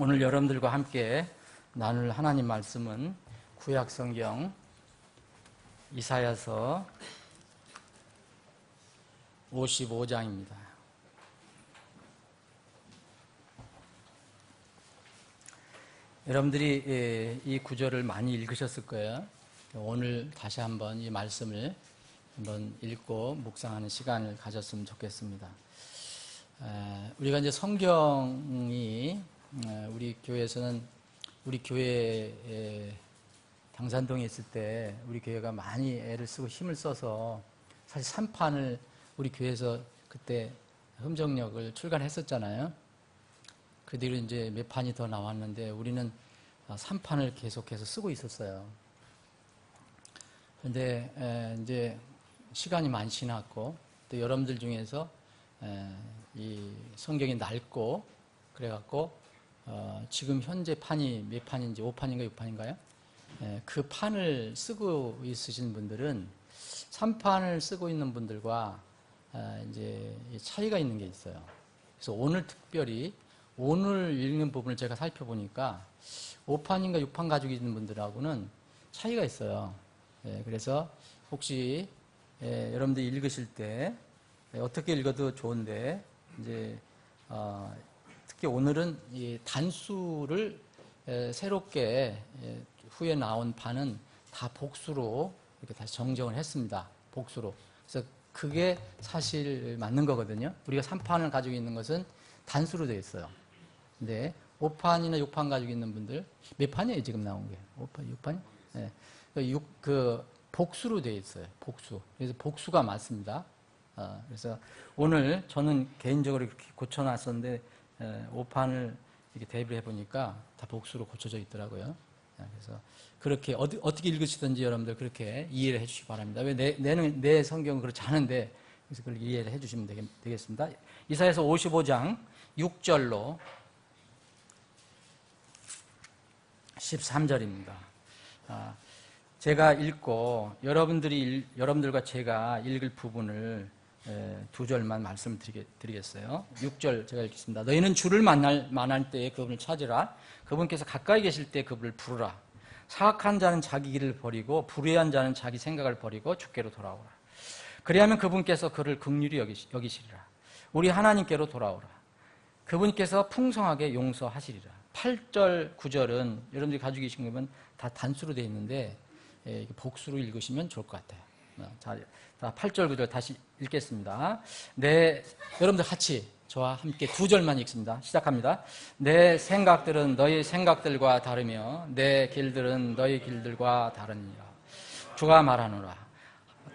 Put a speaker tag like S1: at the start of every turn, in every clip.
S1: 오늘 여러분들과 함께 나눌 하나님 말씀은 구약성경 이사야서 55장입니다. 여러분들이 이 구절을 많이 읽으셨을 거예요. 오늘 다시 한번 이 말씀을 한번 읽고 묵상하는 시간을 가졌으면 좋겠습니다. 우리가 이제 성경이 우리 교회에서는 우리 교회에 당산동에 있을 때 우리 교회가 많이 애를 쓰고 힘을 써서 사실 3판을 우리 교회에서 그때 흠정역을 출간했었잖아요. 그 뒤로 이제 몇 판이 더 나왔는데 우리는 3판을 계속해서 쓰고 있었어요. 그런데 이제 시간이 많이 지났고 또 여러분들 중에서 이 성경이 낡고 그래갖고 지금 현재 판이 몇 판인지 5판인가 6판인가요? 그 판을 쓰고 있으신 분들은 3판을 쓰고 있는 분들과 이제 차이가 있는 게 있어요. 그래서 오늘 특별히 오늘 읽는 부분을 제가 살펴보니까 5판인가 6판 가지고 있는 분들하고는 차이가 있어요. 그래서 혹시 여러분들이 읽으실 때 어떻게 읽어도 좋은데 이제 특히 오늘은 이 단수를 새롭게 후에 나온 판은 다 복수로 이렇게 다시 정정을 했습니다. 복수로. 그래서 그게 사실 맞는 거거든요. 우리가 3판을 가지고 있는 것은 단수로 되어 있어요. 근데 5판이나 6판 가지고 있는 분들 몇 판이에요 지금 나온 게? 5판, 6판? 네. 그 복수로 되어 있어요. 복수. 그래서 복수가 맞습니다. 그래서 오늘 저는 개인적으로 이렇게 고쳐놨었는데 5판을 이렇게 대비를 해보니까 다 복수로 고쳐져 있더라고요. 그래서 그렇게 어떻게 읽으시든지 여러분들 그렇게 이해를 해주시기 바랍니다. 왜 내 성경은 그렇지 않은데 그래서 그걸 이해를 해주시면 되겠습니다. 이사야서 55장 6절로 13절입니다. 제가 읽고 여러분들과 제가 읽을 부분을 두 절만 말씀을 드리겠어요. 6절 제가 읽겠습니다. 너희는 주를 만날 때에 그분을 찾으라. 그분께서 가까이 계실 때 그분을 부르라. 사악한 자는 자기 길을 버리고 불의한 자는 자기 생각을 버리고 주께로 돌아오라. 그리하면 그분께서 그를 긍휼히 여기시리라. 우리 하나님께로 돌아오라. 그분께서 풍성하게 용서하시리라. 8절, 9절은 여러분들이 가지고 계신 거면 다 단수로 되어 있는데 복수로 읽으시면 좋을 것 같아요. 자, 8절, 9절 다시 읽겠습니다. 여러분들 같이 저와 함께 두 절만 읽습니다. 시작합니다. 내 생각들은 너희 생각들과 다르며 내 길들은 너희 길들과 다르니라. 주가 말하노라.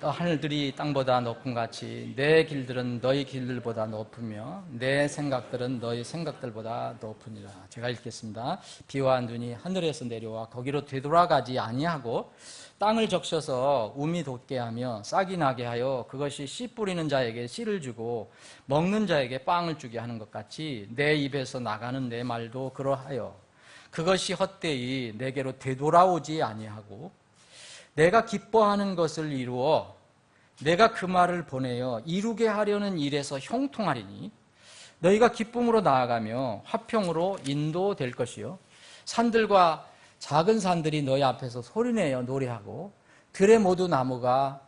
S1: 하늘들이 땅보다 높음 같이 내 길들은 너희 길들보다 높으며 내 생각들은 너희 생각들보다 높으니라. 제가 읽겠습니다. 비와 눈이 하늘에서 내려와 거기로 되돌아가지 아니하고 땅을 적셔서 우미 돋게 하며 싹이 나게 하여 그것이 씨 뿌리는 자에게 씨를 주고 먹는 자에게 빵을 주게 하는 것 같이 내 입에서 나가는 내 말도 그러하여 그것이 헛되이 내게로 되돌아오지 아니하고 내가 기뻐하는 것을 이루어 내가 그 말을 보내어 이루게 하려는 일에서 형통하리니 너희가 기쁨으로 나아가며 화평으로 인도될 것이요 산들과 작은 산들이 너희 앞에서 소리내어 노래하고 들의 모든 나무가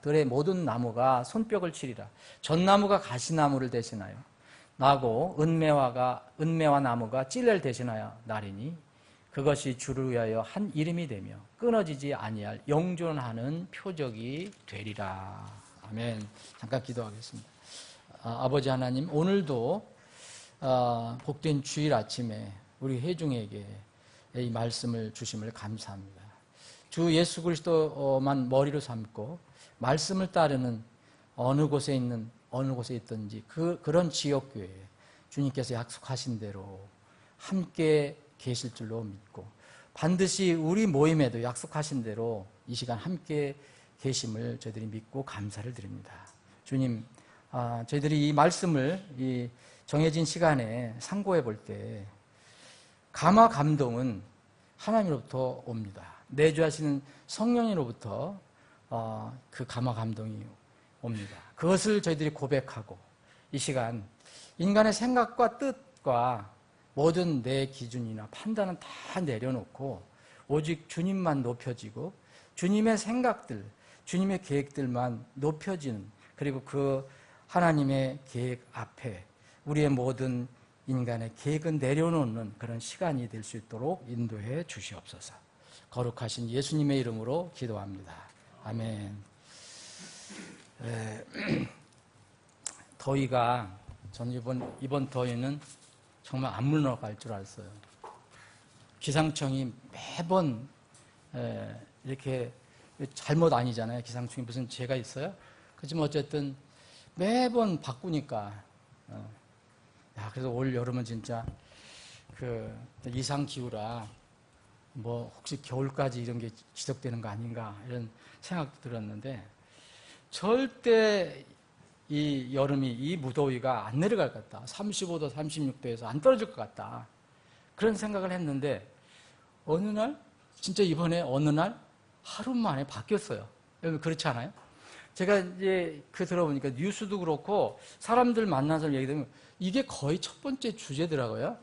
S1: 손뼉을 치리라. 전나무가 가시나무를 대신하여 나고 은매와 나무가 찔레를 대신하여 나리니 그것이 주를 위하여 한 이름이 되며 끊어지지 아니할 영존하는 표적이 되리라. 아멘. 잠깐 기도하겠습니다. 아버지 하나님, 오늘도 복된 주일 아침에 우리 회중에게 이 말씀을 주심을 감사합니다. 주 예수 그리스도만 머리로 삼고 말씀을 따르는 어느 곳에 있든지 그런 지역교회에 주님께서 약속하신 대로 함께 계실 줄로 믿고 반드시 우리 모임에도 약속하신 대로 이 시간 함께 계심을 저희들이 믿고 감사를 드립니다. 주님, 저희들이 이 말씀을 이 정해진 시간에 상고해 볼 때 감화 감동은 하나님으로부터 옵니다. 내주하시는 성령으로부터 그 감화 감동이 옵니다. 그것을 저희들이 고백하고 이 시간 인간의 생각과 뜻과 모든 내 기준이나 판단은 다 내려놓고 오직 주님만 높여지고 주님의 생각들, 주님의 계획들만 높여지는, 그리고 그 하나님의 계획 앞에 우리의 모든 인간의 계획은 내려놓는 그런 시간이 될 수 있도록 인도해 주시옵소서. 거룩하신 예수님의 이름으로 기도합니다. 아멘. 더위가, 저는 이번 더위는 정말 안 물러갈 줄 알았어요. 기상청이 매번 이렇게, 잘못 아니잖아요. 기상청이 무슨 죄가 있어요? 그렇지만 어쨌든 매번 바꾸니까, 그래서 올 여름은 진짜 그 이상 기후라 뭐 혹시 겨울까지 이런 게 지속되는 거 아닌가 이런 생각도 들었는데, 절대 이 여름이, 이 무더위가 안 내려갈 것 같다. 35도, 36도에서 안 떨어질 것 같다. 그런 생각을 했는데 어느 날, 진짜 이번에 어느 날 하루 만에 바뀌었어요. 여러분 그렇지 않아요? 제가 이제 들어보니까 뉴스도 그렇고 사람들 만나서 얘기 들으면 이게 거의 첫 번째 주제더라고요.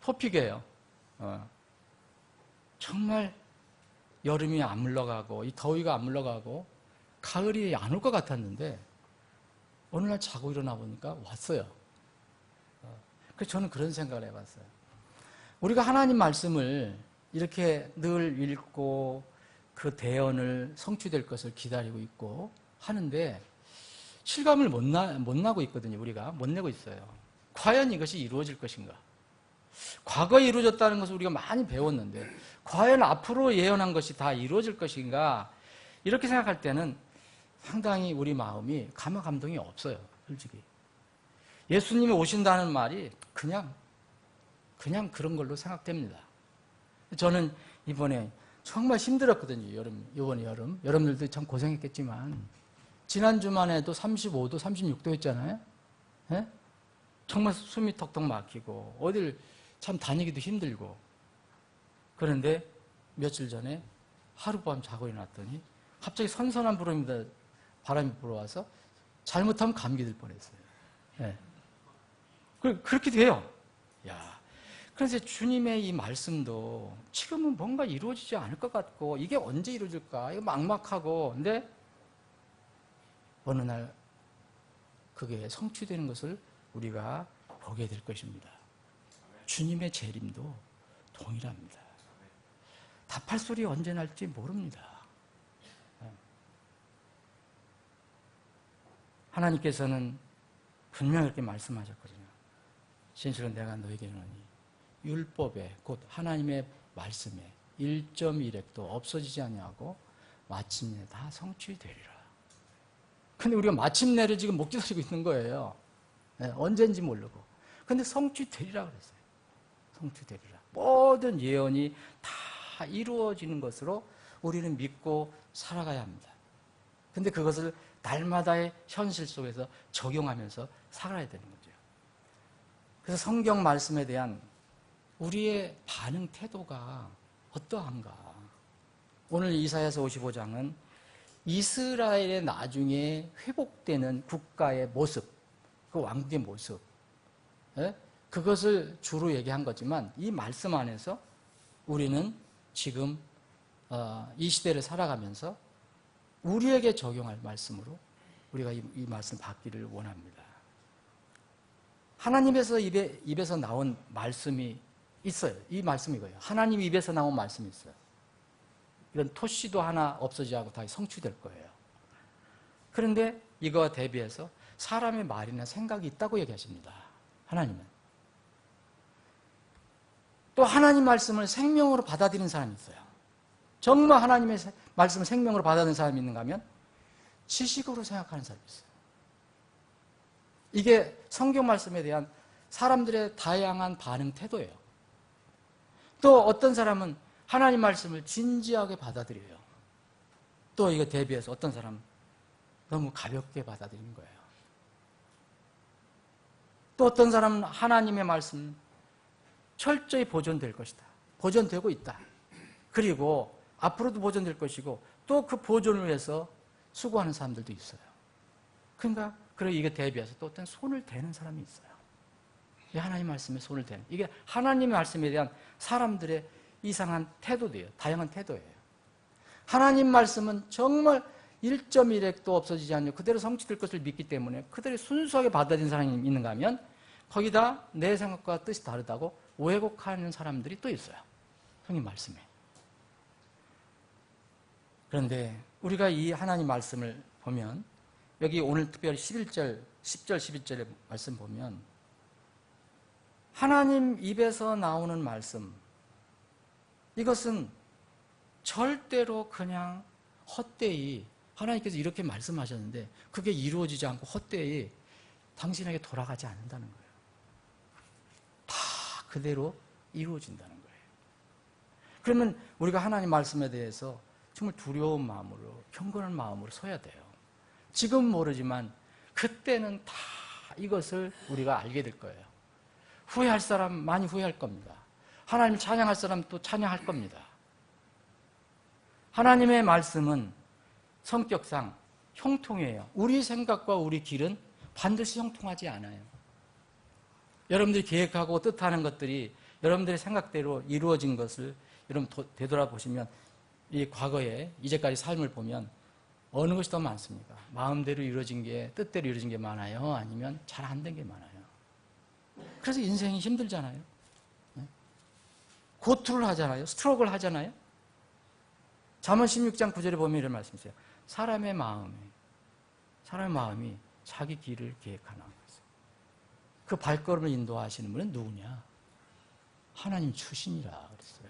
S1: 토픽이에요. 정말 여름이 안 물러가고 이 더위가 안 물러가고 가을이 안 올 것 같았는데 어느 날 자고 일어나 보니까 왔어요. 그래서 저는 그런 생각을 해봤어요. 우리가 하나님 말씀을 이렇게 늘 읽고 그 대언을 성취될 것을 기다리고 있고 하는데 실감을 못 나고 있거든요. 우리가 못 내고 있어요. 과연 이것이 이루어질 것인가? 과거에 이루어졌다는 것을 우리가 많이 배웠는데 과연 앞으로 예언한 것이 다 이루어질 것인가? 이렇게 생각할 때는 상당히 우리 마음이 감동이 없어요. 솔직히. 예수님이 오신다는 말이 그냥 그런 걸로 생각됩니다. 저는 이번에 정말 힘들었거든요. 이번 여름. 여러분들도 참 고생했겠지만 지난주만 해도 35도, 36도 했잖아요. 예? 정말 숨이 턱턱 막히고 어딜 참 다니기도 힘들고. 그런데 며칠 전에 하룻밤 자고 일어났더니 갑자기 선선한 바람이 불어와서 잘못하면 감기 들 뻔했어요. 예. 그렇게 돼요. 그래서 주님의 이 말씀도 지금은 뭔가 이루어지지 않을 것 같고 이게 언제 이루어질까? 이거 막막하고. 근데 어느 날 그게 성취되는 것을 우리가 보게 될 것입니다. 주님의 재림도 동일합니다. 답할 소리 언제 날지 모릅니다. 하나님께서는 분명히 이렇게 말씀하셨거든요. 진실은 내가 너에게 이르노니 율법에 곧 하나님의 말씀에 1.1획도 없어지지 아니하고 마침내 다 성취되리라. 근데 우리가 마침내를 지금 못 기다리고 있는 거예요. 언젠지 모르고. 근데 성취되리라 그랬어요. 성취되리라. 모든 예언이 다 이루어지는 것으로 우리는 믿고 살아가야 합니다. 근데 그것을 날마다의 현실 속에서 적용하면서 살아야 되는 거죠. 그래서 성경 말씀에 대한 우리의 반응 태도가 어떠한가? 오늘 이사야서 55장은 이스라엘의 나중에 회복되는 국가의 모습, 그 왕국의 모습, 그것을 주로 얘기한 거지만 이 말씀 안에서 우리는 지금 이 시대를 살아가면서 우리에게 적용할 말씀으로 우리가 이 말씀 받기를 원합니다. 하나님에서 입에서 나온 말씀이 있어요. 이 말씀이 이거예요. 하나님 입에서 나온 말씀이 있어요. 이건 토시도 하나 없어지지 않고 다 성취될 거예요. 그런데 이거와 대비해서 사람의 말이나 생각이 있다고 얘기하십니다. 하나님은. 또 하나님 말씀을 생명으로 받아들이는 사람이 있어요. 정말 하나님의 말씀을 생명으로 받아들이는 사람이 있는가 하면 지식으로 생각하는 사람이 있어요. 이게 성경 말씀에 대한 사람들의 다양한 반응 태도예요. 또 어떤 사람은 하나님 말씀을 진지하게 받아들여요. 또 이거 대비해서 어떤 사람은 너무 가볍게 받아들이는 거예요. 또 어떤 사람은 하나님의 말씀 철저히 보존될 것이다. 보존되고 있다. 그리고 앞으로도 보존될 것이고 또 그 보존을 위해서 수고하는 사람들도 있어요. 그러니까 이게 대비해서 또 어떤 손을 대는 사람이 있어요. 이 하나님 말씀에 손을 대는, 이게 하나님의 말씀에 대한 사람들의 이상한 태도예요. 다양한 태도예요. 하나님 말씀은 정말 1.1핵도 없어지지 않고 그대로 성취될 것을 믿기 때문에 그대로 순수하게 받아들인 사람이 있는가 하면 거기다 내 생각과 뜻이 다르다고 왜곡하는 사람들이 또 있어요. 성경 말씀에. 그런데 우리가 이 하나님 말씀을 보면 여기 오늘 특별히 10절, 11절의 말씀 보면 하나님 입에서 나오는 말씀, 이것은 절대로 그냥 헛되이 하나님께서 이렇게 말씀하셨는데 그게 이루어지지 않고 헛되이 당신에게 돌아가지 않는다는 거예요. 다 그대로 이루어진다는 거예요. 그러면 우리가 하나님 말씀에 대해서 정말 두려운 마음으로, 경건한 마음으로 서야 돼요. 지금 모르지만 그때는 다 이것을 우리가 알게 될 거예요. 후회할 사람 많이 후회할 겁니다. 하나님을 찬양할 사람 또 찬양할 겁니다. 하나님의 말씀은 성격상 형통해요. 우리 생각과 우리 길은 반드시 형통하지 않아요. 여러분들이 계획하고 뜻하는 것들이 여러분들의 생각대로 이루어진 것을 여러분 되돌아보시면 이 과거에 이제까지 삶을 보면 어느 것이 더 많습니까? 마음대로 이루어진 게, 뜻대로 이루어진 게 많아요? 아니면 잘 안 된 게 많아요? 그래서 인생이 힘들잖아요. 고투를 하잖아요. 스트로크를 하잖아요. 잠언 16장 9절에 보면 이런 말씀이 있어요. 사람의 마음이 자기 길을 계획하나. 그 발걸음을 인도하시는 분은 누구냐? 하나님 출신이라 그랬어요.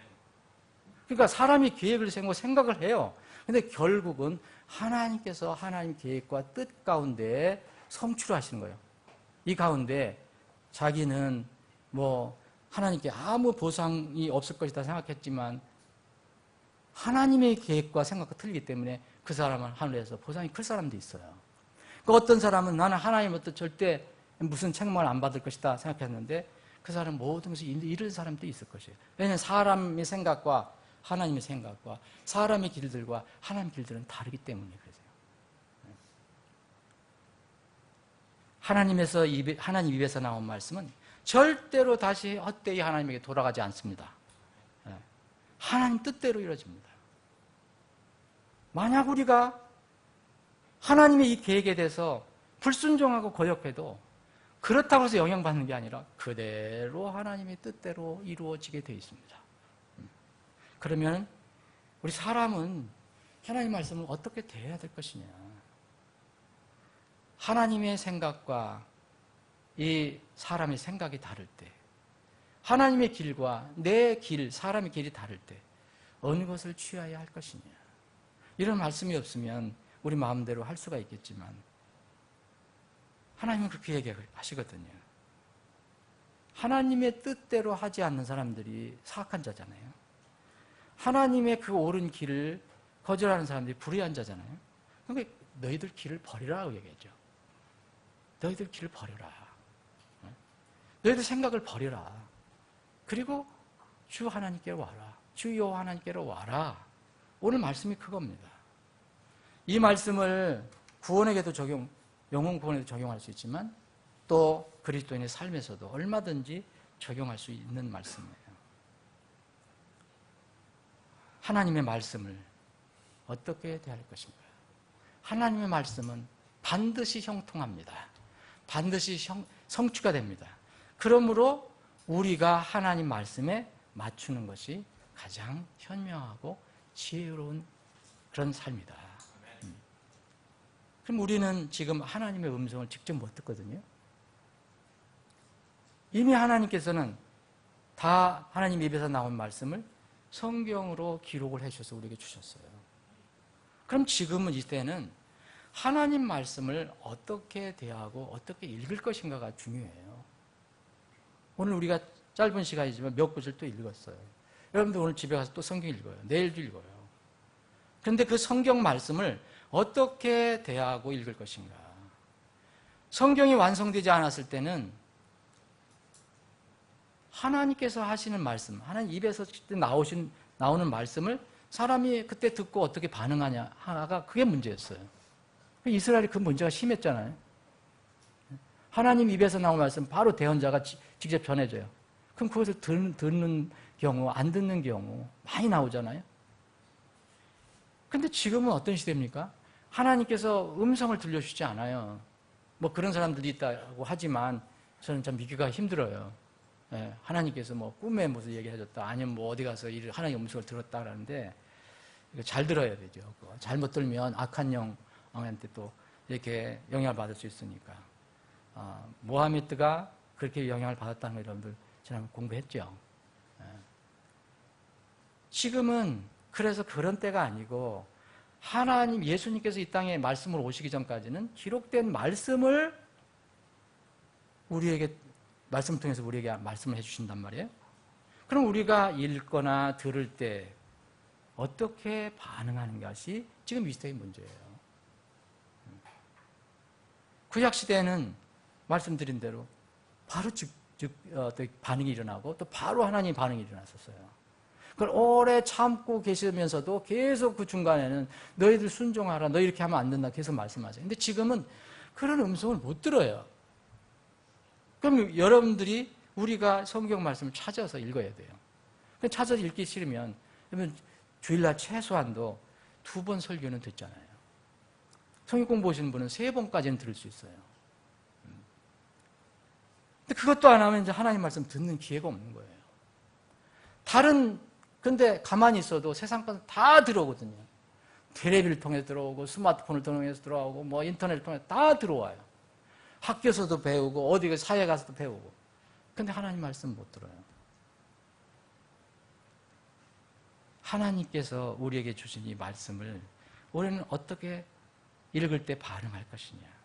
S1: 그러니까 사람이 계획을 세우고 생각을 해요. 근데 결국은 하나님께서 하나님 계획과 뜻 가운데 성취하시는 거예요. 이 가운데 자기는 하나님께 아무 보상이 없을 것이다 생각했지만 하나님의 계획과 생각과 틀리기 때문에 그 사람은 하늘에서 보상이 클 사람도 있어요. 그 어떤 사람은 나는 하나님부터 절대 무슨 책망을 안 받을 것이다 생각했는데 그 사람은 모든 것을 잃은 사람도 있을 것이에요. 왜냐하면 사람의 생각과 하나님의 생각과 사람의 길들과 하나님의 길들은 다르기 때문에 그러세요. 하나님 입에서 나온 말씀은 절대로 다시 헛되이 하나님에게 돌아가지 않습니다. 하나님 뜻대로 이루어집니다. 만약 우리가 하나님의 이 계획에 대해서 불순종하고 거역해도 그렇다고 해서 영향받는 게 아니라 그대로 하나님의 뜻대로 이루어지게 되어 있습니다. 그러면 우리 사람은 하나님 말씀을 어떻게 대해야 될 것이냐? 하나님의 생각과 이 사람의 생각이 다를 때, 하나님의 길과 내 길, 사람의 길이 다를 때 어느 것을 취해야 할 것이냐? 이런 말씀이 없으면 우리 마음대로 할 수가 있겠지만 하나님은 그렇게 얘기하시거든요. 하나님의 뜻대로 하지 않는 사람들이 사악한 자잖아요. 하나님의 그 옳은 길을 거절하는 사람들이 불의한 자잖아요. 그러니까 너희들 길을 버리라고 얘기하죠. 너희들 길을 버려라. 너희들 생각을 버려라. 그리고 주 하나님께로 와라. 주 여호와 하나님께로 와라. 오늘 말씀이 그겁니다. 이 말씀을 구원에게도 영혼 구원에도 적용할 수 있지만 또 그리스도인의 삶에서도 얼마든지 적용할 수 있는 말씀이에요. 하나님의 말씀을 어떻게 대할 것인가? 하나님의 말씀은 반드시 형통합니다. 반드시 성취가 됩니다. 그러므로 우리가 하나님 말씀에 맞추는 것이 가장 현명하고 지혜로운 그런 삶이다. 그럼 우리는 지금 하나님의 음성을 직접 못 듣거든요. 이미 하나님께서는 다 하나님 입에서 나온 말씀을 성경으로 기록을 해주셔서 우리에게 주셨어요. 그럼 지금은 이때는 하나님 말씀을 어떻게 대하고 어떻게 읽을 것인가가 중요해요. 오늘 우리가 짧은 시간이지만 몇 구절 또 읽었어요. 여러분들 오늘 집에 가서 또 성경 읽어요. 내일도 읽어요. 그런데 그 성경 말씀을 어떻게 대하고 읽을 것인가? 성경이 완성되지 않았을 때는 하나님께서 하시는 말씀, 하나님 입에서 나오는 말씀을 사람이 그때 듣고 어떻게 반응하냐 하나가 그게 문제였어요. 이스라엘이 그 문제가 심했잖아요. 하나님 입에서 나온 말씀 바로 대언자가 직접 전해줘요. 그럼 그것을 듣는 경우, 안 듣는 경우 많이 나오잖아요. 근데 지금은 어떤 시대입니까? 하나님께서 음성을 들려주지 않아요. 뭐 그런 사람들이 있다고 하지만 저는 참 믿기가 힘들어요. 예, 하나님께서 뭐 꿈에 무슨 얘기 해줬다, 아니면 뭐 어디 가서 하나님의 음성을 들었다 그러는데 이거 잘 들어야 되죠. 잘못 들면 악한 영한테 또 이렇게 영향을 받을 수 있으니까. 모하메드가 그렇게 영향을 받았다는 거 여러분들 지난번 공부했죠. 예. 지금은 그래서 그런 때가 아니고 하나님 예수님께서 이 땅에 말씀으로 오시기 전까지는 기록된 말씀을 우리에게 말씀을 통해서 우리에게 말씀을 해주신단 말이에요. 그럼 우리가 읽거나 들을 때 어떻게 반응하는 것이 지금 이 시대의 문제예요. 구약 시대에는 말씀드린 대로 바로 반응이 일어나고 또 바로 하나님의 반응이 일어났었어요. 그걸 오래 참고 계시면서도 계속 그 중간에는 너희들 순종하라, 너 이렇게 하면 안 된다 계속 말씀하세요. 근데 지금은 그런 음성을 못 들어요. 그럼 여러분들이 우리가 성경 말씀을 찾아서 읽어야 돼요. 찾아서 읽기 싫으면 그러면 주일날 최소한도 2번 설교는 듣잖아요. 성경 공부하시는 분은 3번까지는 들을 수 있어요. 근데 그것도 안 하면 이제 하나님 말씀 듣는 기회가 없는 거예요. 근데 가만히 있어도 세상 것은 다 들어오거든요. 텔레비를 통해서 들어오고, 스마트폰을 통해서 들어오고, 뭐 인터넷을 통해서 다 들어와요. 학교에서도 배우고, 어디 사회 가서도 배우고. 근데 하나님 말씀 못 들어요. 하나님께서 우리에게 주신 이 말씀을 우리는 어떻게 읽을 때 반응할 것이냐.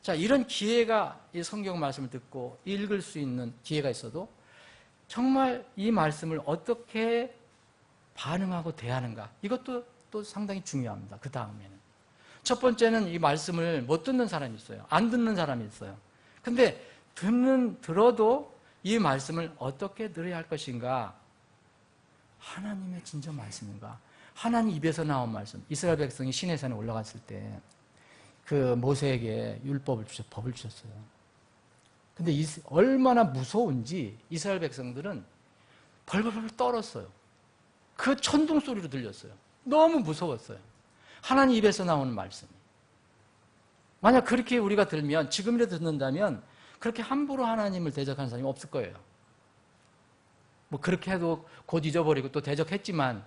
S1: 자, 이런 기회가 이 성경 말씀을 듣고 읽을 수 있는 기회가 있어도 정말 이 말씀을 어떻게 반응하고 대하는가. 이것도 또 상당히 중요합니다. 그 다음에는. 첫 번째는 이 말씀을 못 듣는 사람이 있어요. 안 듣는 사람이 있어요. 근데 들어도 이 말씀을 어떻게 들어야 할 것인가. 하나님의 진정 말씀인가. 하나님 입에서 나온 말씀. 이스라엘 백성이 시내산에 올라갔을 때 그 모세에게 법을 주셨어요. 근데 얼마나 무서운지 이스라엘 백성들은 벌벌벌 떨었어요. 그 천둥 소리로 들렸어요. 너무 무서웠어요. 하나님 입에서 나오는 말씀이. 만약 그렇게 우리가 들면, 지금이라도 듣는다면 그렇게 함부로 하나님을 대적하는 사람이 없을 거예요. 뭐 그렇게 해도 곧 잊어버리고 또 대적했지만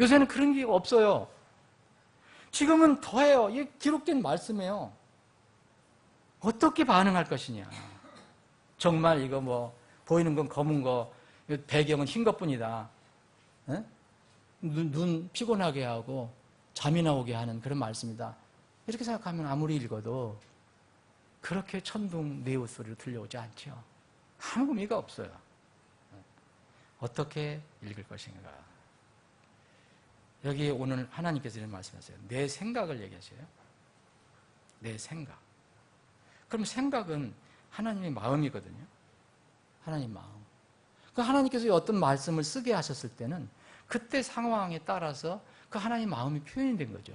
S1: 요새는 그런 게 없어요. 지금은 더해요. 이게 기록된 말씀이에요. 어떻게 반응할 것이냐. 정말 이거 뭐 보이는 건 검은 거, 배경은 흰 것뿐이다. 눈 피곤하게 하고 잠이 나오게 하는 그런 말씀이다. 이렇게 생각하면 아무리 읽어도 그렇게 천둥 네우 소리로 들려오지 않죠. 아무 의미가 없어요. 어떻게 읽을 것인가. 여기 오늘 하나님께서 이런 말씀하세요. 내 생각을 얘기하세요. 내 생각. 그럼 생각은 하나님의 마음이거든요. 하나님 마음. 그 하나님께서 어떤 말씀을 쓰게 하셨을 때는 그때 상황에 따라서 그 하나님 마음이 표현이 된 거죠.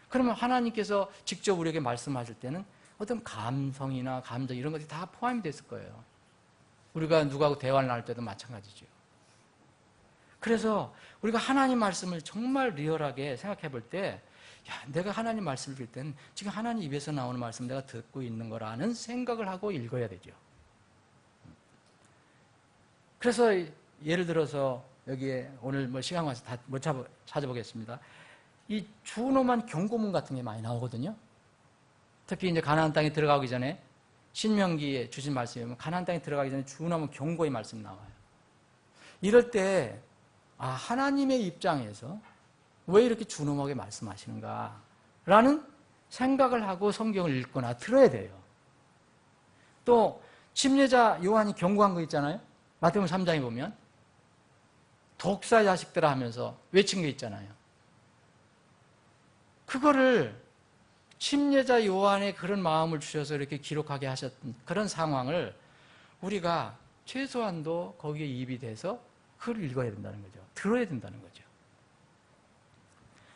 S1: 그러면 하나님께서 직접 우리에게 말씀하실 때는 어떤 감성이나 감정 이런 것이 다 포함이 됐을 거예요. 우리가 누구하고 대화를 나눌 때도 마찬가지죠. 그래서 우리가 하나님 말씀을 정말 리얼하게 생각해 볼 때, 내가 하나님 말씀을 읽을 때는 지금 하나님 입에서 나오는 말씀 내가 듣고 있는 거라는 생각을 하고 읽어야 되죠. 그래서 예를 들어서 여기에 오늘 뭐 시간 와서 다 못 찾아보겠습니다. 이 준엄한 경고문 같은 게 많이 나오거든요. 특히 이제 가나안 땅에 들어가기 전에 신명기에 주신 말씀이 보면 가나안 땅에 들어가기 전에 준엄한 경고의 말씀이 나와요. 이럴 때 하나님의 입장에서 왜 이렇게 준엄하게 말씀하시는가 라는 생각을 하고 성경을 읽거나 들어야 돼요. 또 침례자 요한이 경고한 거 있잖아요. 마태복음 3장에 보면 독사 자식들아 하면서 외친 게 있잖아요. 그거를 침례자 요한의 그런 마음을 주셔서 이렇게 기록하게 하셨던 그런 상황을 우리가 최소한도 거기에 입이 돼서 그걸 읽어야 된다는 거죠. 들어야 된다는 거죠.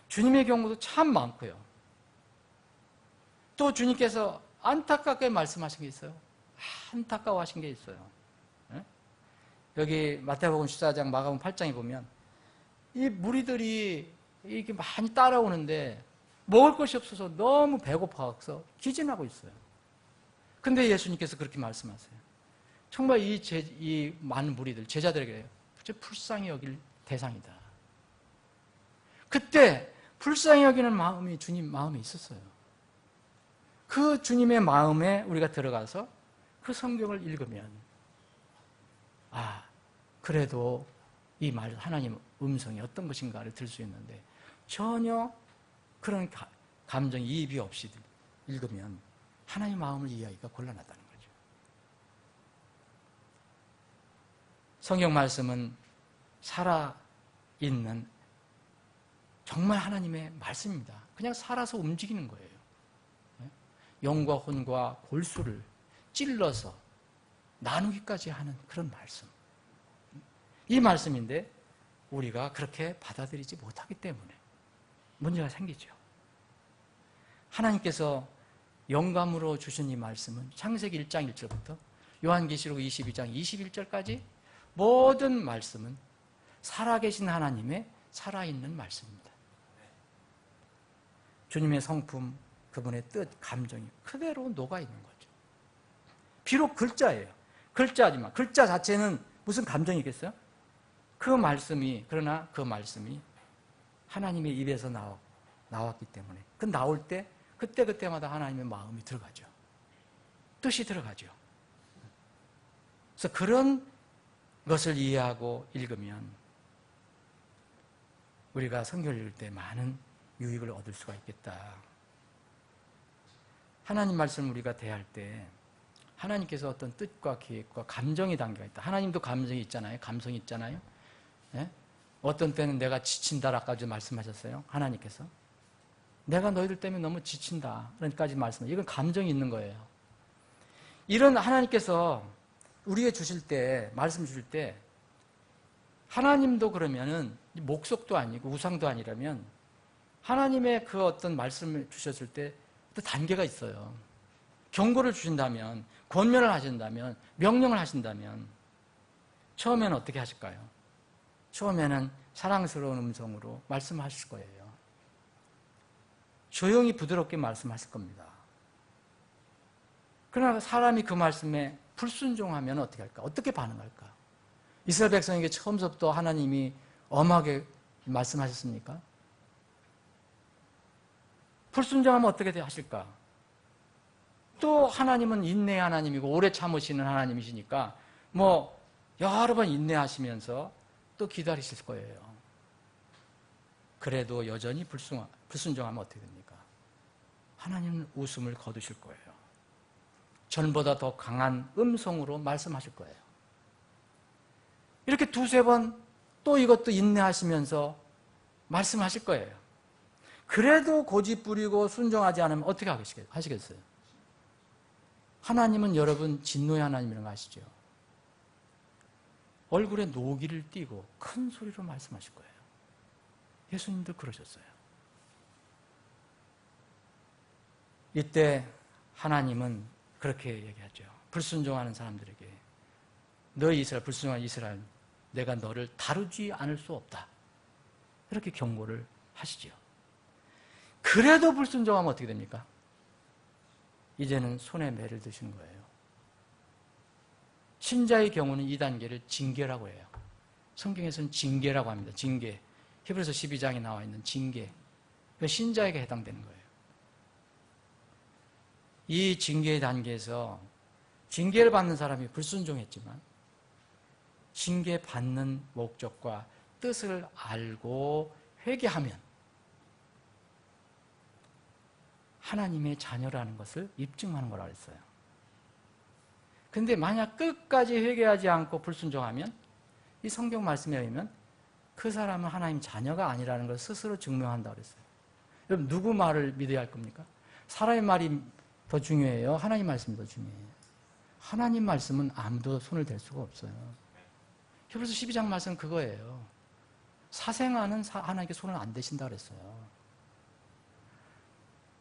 S1: 주님의 경우도 참 많고요. 또 주님께서 안타깝게 말씀하신 게 있어요. 안타까워하신 게 있어요. 예? 여기 마태복음 14장, 마가복음 8장에 보면 이 무리들이 이렇게 많이 따라오는데 먹을 것이 없어서 너무 배고파서 기진하고 있어요. 근데 예수님께서 그렇게 말씀하세요. 정말 이 많은 무리들, 제자들에게 불쌍히 여길 대상이다. 그때 불쌍히 여기는 마음이 주님 마음에 있었어요. 그 주님의 마음에 우리가 들어가서 그 성경을 읽으면 그래도 이 말 하나님 음성이 어떤 것인가를 들 수 있는데 전혀 그런 감정 이입이 없이 읽으면 하나님의 마음을 이해하기가 곤란하다는 거죠. 성경 말씀은 살아있는 정말 하나님의 말씀입니다. 그냥 살아서 움직이는 거예요. 영과 혼과 골수를 찔러서 나누기까지 하는 그런 말씀. 이 말씀인데 우리가 그렇게 받아들이지 못하기 때문에 문제가 생기죠. 하나님께서 영감으로 주신 이 말씀은 창세기 1장 1절부터 요한계시록 22장 21절까지 모든 말씀은 살아계신 하나님의 살아있는 말씀입니다. 주님의 성품, 그분의 뜻, 감정이 그대로 녹아있는 거죠. 비록 글자예요. 글자지만 글자 자체는 무슨 감정이 있겠어요? 그러나 그 말씀이 하나님의 입에서 나왔기 때문에 그 나올 때 그때마다 하나님의 마음이 들어가죠. 뜻이 들어가죠. 그래서 그런 것을 이해하고 읽으면 우리가 성경을 읽을 때 많은 유익을 얻을 수가 있겠다. 하나님 말씀을 우리가 대할 때 하나님께서 어떤 뜻과 계획과 감정이 담겨 있다. 하나님도 감정이 있잖아요. 감성이 있잖아요. 네? 어떤 때는 내가 지친다라까지 말씀하셨어요. 하나님께서. 내가 너희들 때문에 너무 지친다. 그런까지 말씀하셨어요. 이건 감정이 있는 거예요. 이런 하나님께서 우리에게 주실 때, 말씀 주실 때 하나님도 그러면은 목석도 아니고 우상도 아니라면 하나님의 그 어떤 말씀을 주셨을 때 또 단계가 있어요. 경고를 주신다면, 권면을 하신다면, 명령을 하신다면 처음에는 어떻게 하실까요? 처음에는 사랑스러운 음성으로 말씀하실 거예요. 조용히 부드럽게 말씀하실 겁니다. 그러나 사람이 그 말씀에 불순종하면 어떻게 할까? 어떻게 반응할까? 이스라엘 백성에게 처음부터 하나님이 엄하게 말씀하셨습니까? 불순종하면 어떻게 하실까? 또 하나님은 인내의 하나님이고 오래 참으시는 하나님이시니까 여러 번 인내하시면서 또 기다리실 거예요. 그래도 여전히 불순종하면 어떻게 됩니까? 하나님은 웃음을 거두실 거예요. 전보다 더 강한 음성으로 말씀하실 거예요. 이렇게 두세 번 또 이것도 인내하시면서 말씀하실 거예요. 그래도 고집 부리고 순종하지 않으면 어떻게 하시겠어요? 하나님은 여러분 진노의 하나님이라는 거 아시죠? 얼굴에 노기를 띠고 큰 소리로 말씀하실 거예요. 예수님도 그러셨어요. 이때 하나님은 그렇게 얘기하죠. 불순종하는 사람들에게 너희 이스라엘, 불순종한 이스라엘, 내가 너를 다루지 않을 수 없다. 이렇게 경고를 하시죠. 그래도 불순종하면 어떻게 됩니까? 이제는 손에 매를 드시는 거예요. 신자의 경우는 이 단계를 징계라고 해요. 성경에서는 징계라고 합니다. 징계. 히브리서 12장에 나와 있는 징계. 신자에게 해당되는 거예요. 이 징계의 단계에서 징계를 받는 사람이 불순종했지만 징계받는 목적과 뜻을 알고 회개하면 하나님의 자녀라는 것을 입증하는 거라고 했어요. 근데 만약 끝까지 회개하지 않고 불순종하면 이 성경 말씀에 의하면 그 사람은 하나님 자녀가 아니라는 걸 스스로 증명한다고 그랬어요. 여러분 누구 말을 믿어야 할 겁니까? 사람의 말이 더 중요해요? 하나님 말씀이 더 중요해요? 하나님 말씀은 아무도 손을 댈 수가 없어요. 히브리서 12장 말씀은 그거예요. 사생아는 하나님께 손을 안 대신다고 그랬어요.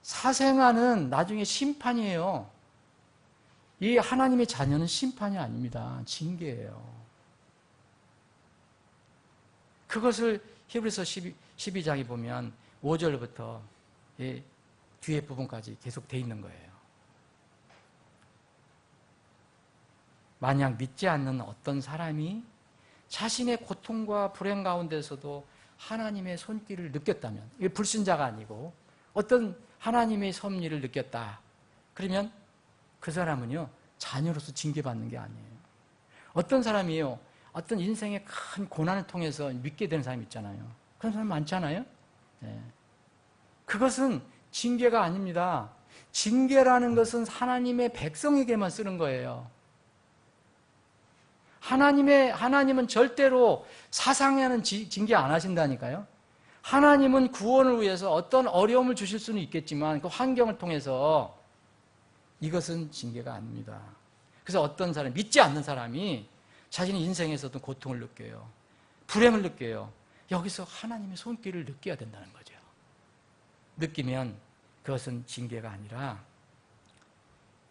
S1: 사생아는 나중에 심판이에요. 이 하나님의 자녀는 심판이 아닙니다. 징계예요. 그것을 히브리서 12장에 보면 5절부터 뒤에 부분까지 계속 돼 있는 거예요. 만약 믿지 않는 어떤 사람이 자신의 고통과 불행 가운데서도 하나님의 손길을 느꼈다면, 이게 불신자가 아니고 어떤 하나님의 섭리를 느꼈다. 그러면 그 사람은요, 자녀로서 징계받는 게 아니에요. 어떤 사람이요, 어떤 인생의 큰 고난을 통해서 믿게 되는 사람이 있잖아요. 그런 사람 많잖아요. 네. 그것은 징계가 아닙니다. 징계라는 것은 하나님의 백성에게만 쓰는 거예요. 하나님은 절대로 사상에는 징계 안 하신다니까요. 하나님은 구원을 위해서 어떤 어려움을 주실 수는 있겠지만 그 환경을 통해서 이것은 징계가 아닙니다. 그래서 어떤 사람, 믿지 않는 사람이 자신의 인생에서도 고통을 느껴요. 불행을 느껴요. 여기서 하나님의 손길을 느껴야 된다는 거죠. 느끼면 그것은 징계가 아니라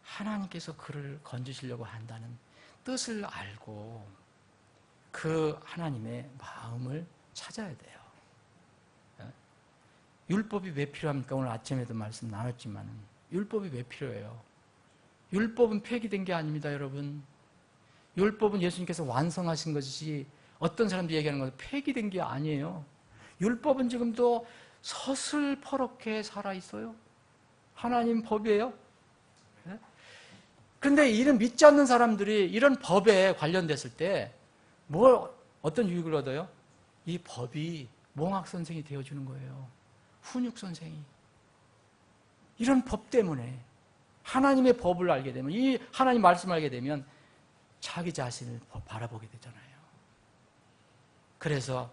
S1: 하나님께서 그를 건지시려고 한다는 뜻을 알고 그 하나님의 마음을 찾아야 돼요. 율법이 왜 필요합니까? 오늘 아침에도 말씀 나눴지만 율법이 왜 필요해요? 율법은 폐기된 게 아닙니다, 여러분. 율법은 예수님께서 완성하신 것이지 어떤 사람들이 얘기하는 것은 폐기된 게 아니에요. 율법은 지금도 서슬퍼렇게 살아있어요. 하나님 법이에요. 그런데 이런 믿지 않는 사람들이 이런 법에 관련됐을 때 어떤 유익을 얻어요? 이 법이 몽학선생이 되어주는 거예요. 훈육선생이. 이런 법 때문에 하나님의 법을 알게 되면, 이 하나님 말씀을 알게 되면 자기 자신을 바라보게 되잖아요. 그래서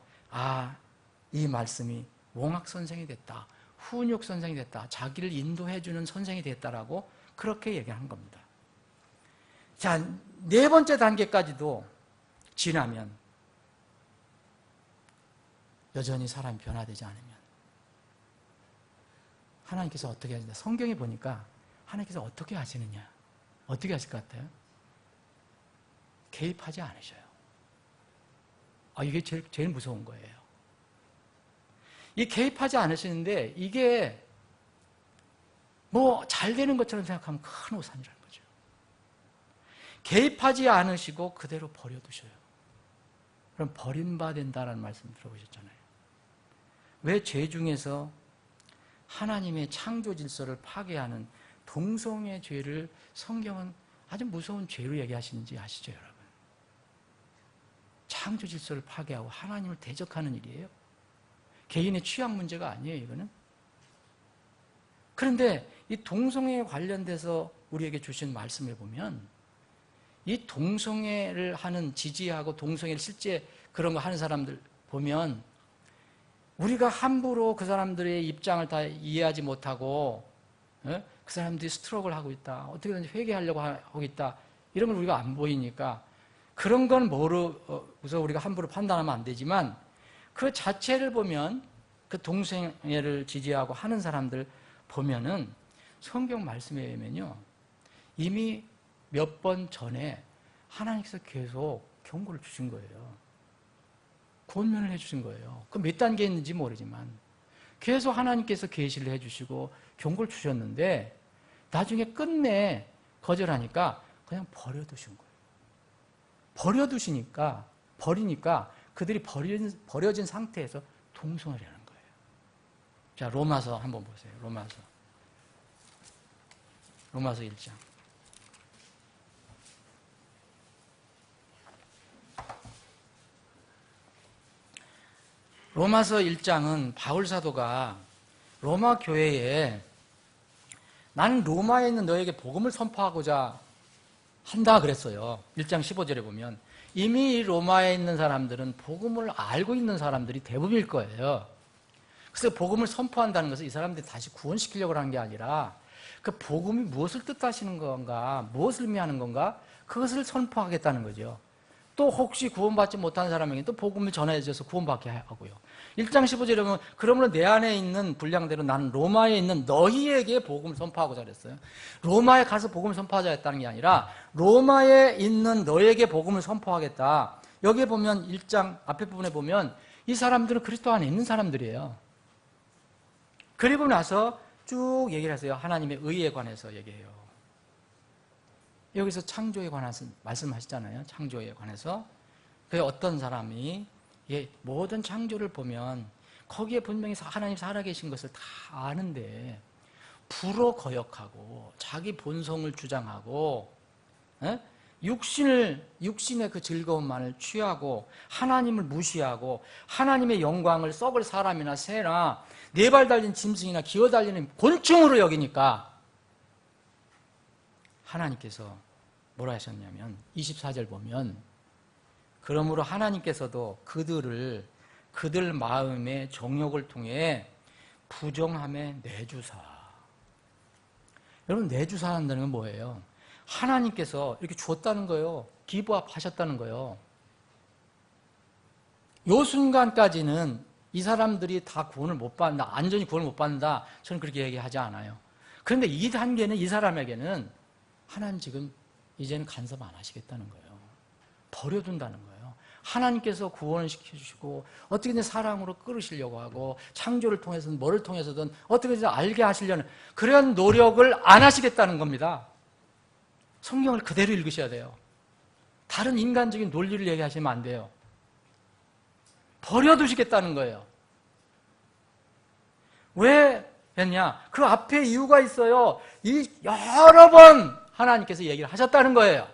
S1: 이 말씀이 몽학선생이 됐다, 훈육선생이 됐다, 자기를 인도해주는 선생이 됐다라고 그렇게 얘기하는 겁니다. 자, 네 번째 단계까지도 지나면 여전히 사람이 변화되지 않으면 하나님께서 어떻게 하시냐? 성경에 보니까 하나님께서 어떻게 하시느냐? 어떻게 하실 것 같아요? 개입하지 않으셔요. 이게 제일 무서운 거예요. 이 개입하지 않으시는데 이게 잘 되는 것처럼 생각하면 큰 오산이라는 거죠. 개입하지 않으시고 그대로 버려두셔요. 그럼 버림받는다라는 말씀 들어보셨잖아요. 왜 죄 중에서 하나님의 창조 질서를 파괴하는 동성애 죄를 성경은 아주 무서운 죄로 얘기하시는지 아시죠, 여러분? 창조 질서를 파괴하고 하나님을 대적하는 일이에요. 개인의 취향 문제가 아니에요, 이거는. 그런데 이 동성애에 관련돼서 우리에게 주신 말씀을 보면 이 동성애를 하는, 지지하고 동성애를 실제 그런 거 하는 사람들 보면 우리가 함부로 그 사람들의 입장을 다 이해하지 못하고 그 사람들이 스트로크를 하고 있다, 어떻게든지 회개하려고 하고 있다, 이런 걸 우리가 안 보이니까 그런 건 모르고서 우리가 함부로 판단하면 안 되지만 그 자체를 보면 그 동성애를 지지하고 하는 사람들 보면은 성경 말씀에 의하면요, 이미 몇 번 전에 하나님께서 계속 경고를 주신 거예요. 권면을 해주신 거예요. 그 몇 단계에 있는지 모르지만 계속 하나님께서 계시를 해주시고 경고를 주셨는데 나중에 끝내 거절하니까 그냥 버려두신 거예요. 버리니까 그들이 버려진 상태에서 동성애를 하는 거예요. 자, 로마서 한번 보세요. 로마서 1장. 로마서 1장은 바울 사도가 로마 교회에 나는 로마에 있는 너에게 복음을 선포하고자 한다 그랬어요. 1장 15절에 보면 이미 로마에 있는 사람들은 복음을 알고 있는 사람들이 대부분일 거예요. 그래서 복음을 선포한다는 것은 이 사람들이 다시 구원시키려고 하는 게 아니라 그 복음이 무엇을 뜻하시는 건가, 무엇을 의미하는 건가, 그것을 선포하겠다는 거죠. 또 혹시 구원받지 못한 사람에게 또 복음을 전해줘서 구원받게 하고요. 1장 15절에 보면 그러므로 내 안에 있는 분량대로 나는 로마에 있는 너희에게 복음을 선포하고자 그랬어요. 로마에 가서 복음을 선포하자 했다는 게 아니라 로마에 있는 너희에게 복음을 선포하겠다. 여기에 보면 1장 앞에 부분에 보면 이 사람들은 그리스도 안에 있는 사람들이에요. 그리고 나서 쭉 얘기를 하세요. 하나님의 의에 관해서 얘기해요. 여기서 창조에 관해서 말씀하시잖아요. 창조에 관해서. 그 어떤 사람이 모든 창조를 보면 거기에 분명히 하나님 살아계신 것을 다 아는데 불어 거역하고 자기 본성을 주장하고 육신의 그 즐거움만을 취하고 하나님을 무시하고 하나님의 영광을 썩을 사람이나 새나 네 발 달린 짐승이나 기어 달리는 곤충으로 여기니까 하나님께서 뭐라 하셨냐면 24절 보면 그러므로 하나님께서도 그들 마음의 정욕을 통해 부정함에 내주사. 여러분 내주사 한다는 건 뭐예요? 하나님께서 이렇게 주었다는 거예요. 기부하셨다는 거예요. 요 순간까지는 이 사람들이 다 구원을 못 받는다, 완전히 구원을 못 받는다, 저는 그렇게 얘기하지 않아요. 그런데 이 단계는 이 사람에게는 하나님 지금 이제는 간섭 안 하시겠다는 거예요. 버려둔다는 거예요. 하나님께서 구원을 시켜주시고 어떻게든 사랑으로 끌으시려고 하고 창조를 통해서든 뭐를 통해서든 어떻게든 알게 하시려는 그런 노력을 안 하시겠다는 겁니다. 성경을 그대로 읽으셔야 돼요. 다른 인간적인 논리를 얘기하시면 안 돼요. 버려두시겠다는 거예요. 왜 했냐? 그 앞에 이유가 있어요. 여러 번 하나님께서 얘기를 하셨다는 거예요.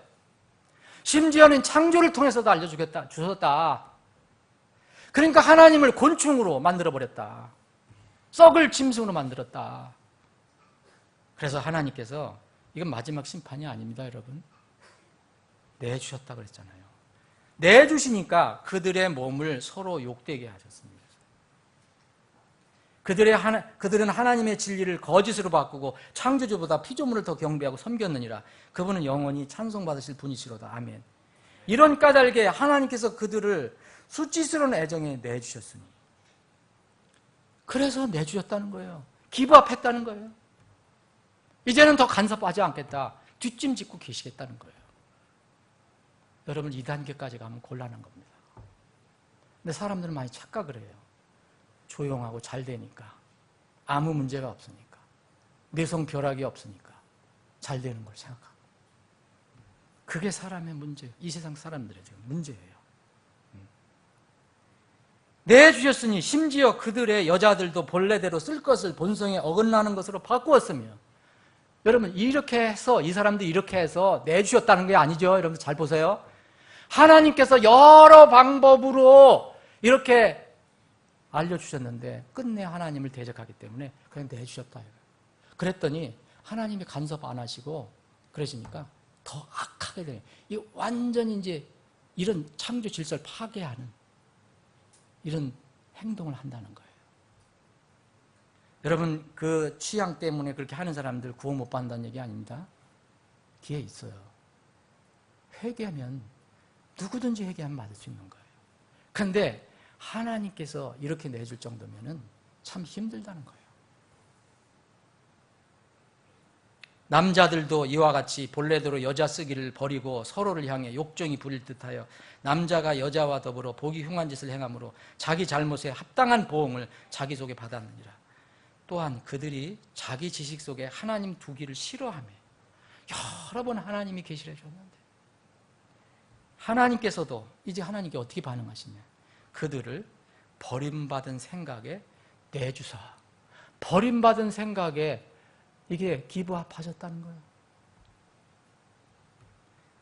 S1: 심지어는 창조를 통해서도 주셨다. 그러니까 하나님을 곤충으로 만들어버렸다. 썩을 짐승으로 만들었다. 그래서 하나님께서 이건 마지막 심판이 아닙니다, 여러분. 내주셨다 그랬잖아요. 내주시니까 그들의 몸을 서로 욕되게 하셨습니다. 그들은 하나님의 진리를 거짓으로 바꾸고 창조주보다 피조물을 더 경배하고 섬겼느니라. 그분은 영원히 찬송받으실 분이시로다. 아멘. 이런 까닭에 하나님께서 그들을 수치스러운 애정에 내주셨으니 그래서 내주셨다는 거예요. 기부합했다는 거예요. 이제는 더 간섭하지 않겠다. 뒷짐 짓고 계시겠다는 거예요. 여러분 이 단계까지 가면 곤란한 겁니다. 근데 사람들은 많이 착각을 해요. 조용하고 잘 되니까 아무 문제가 없으니까 내성 벼락이 없으니까 잘 되는 걸 생각하고 그게 사람의 문제예요. 이 세상 사람들의 지금 문제예요. 내주셨으니 심지어 그들의 여자들도 본래대로 쓸 것을 본성에 어긋나는 것으로 바꾸었으며 여러분 이렇게 해서 이 사람들이 이렇게 해서 내주셨다는 게 아니죠. 여러분 잘 보세요. 하나님께서 여러 방법으로 이렇게 알려주셨는데 끝내 하나님을 대적하기 때문에 그냥 내주셨다. 그랬더니 하나님이 간섭 안 하시고 그러시니까 더 악하게 돼요. 이 완전히 이제 이런 창조 질서를 파괴하는 이런 행동을 한다는 거예요. 여러분 그 취향 때문에 그렇게 하는 사람들 구원 못 받는다는 얘기 아닙니다. 뒤에 있어요. 회개하면 누구든지 회개하면 받을 수 있는 거예요. 그런데 하나님께서 이렇게 내줄 정도면은 참 힘들다는 거예요. 남자들도 이와 같이 본래대로 여자 쓰기를 버리고 서로를 향해 욕정이 부릴 듯하여 남자가 여자와 더불어 보기 흉한 짓을 행함으로 자기 잘못에 합당한 보응을 자기 속에 받았느니라. 또한 그들이 자기 지식 속에 하나님 두기를 싫어하며 여러 번 하나님이 계시를 해줬는데 하나님께서도 이제 하나님께 어떻게 반응하시냐? 그들을 버림받은 생각에 내주사. 버림받은 생각에 이게 기부합하셨다는 거예요.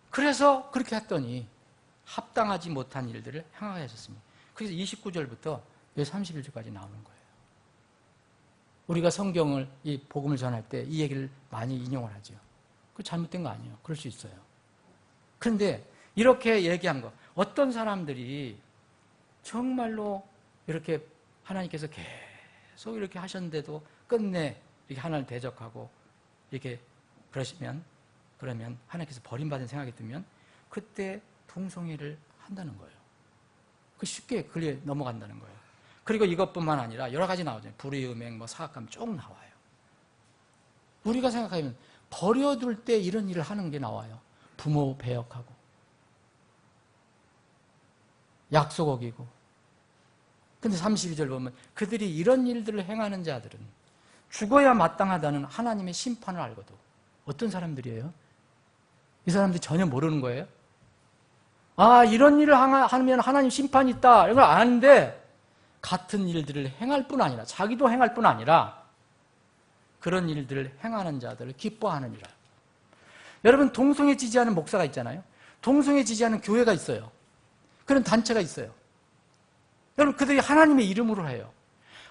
S1: 그래서 그렇게 했더니 합당하지 못한 일들을 행하게 하셨습니다. 그래서 29절부터 31절까지 나오는 거예요. 우리가 성경을 이 복음을 전할 때 이 얘기를 많이 인용을 하죠. 그 잘못된 거 아니에요. 그럴 수 있어요. 그런데 이렇게 얘기한 거 어떤 사람들이 정말로 이렇게 하나님께서 계속 이렇게 하셨는데도 끝내 이렇게 하나님을 대적하고 이렇게 그러면 하나님께서 버림받은 생각이 들면 그때 동성애를 한다는 거예요. 그 쉽게 그리에 넘어간다는 거예요. 그리고 이것뿐만 아니라 여러 가지 나오잖아요. 불의음행, 사악감 쭉 나와요. 우리가 생각하면 버려둘 때 이런 일을 하는 게 나와요. 부모 배역하고, 약속 어기고. 근데 32절 보면 그들이 이런 일들을 행하는 자들은 죽어야 마땅하다는 하나님의 심판을 알고도 어떤 사람들이에요? 이 사람들이 전혀 모르는 거예요. 이런 일을 하면 하나님 심판이 있다 이걸 아는데 같은 일들을 행할 뿐 아니라 자기도 행할 뿐 아니라 그런 일들을 행하는 자들을 기뻐하느니라. 여러분 동성애 지지하는 목사가 있잖아요. 동성애 지지하는 교회가 있어요. 그런 단체가 있어요. 여러분 그들이 하나님의 이름으로 해요.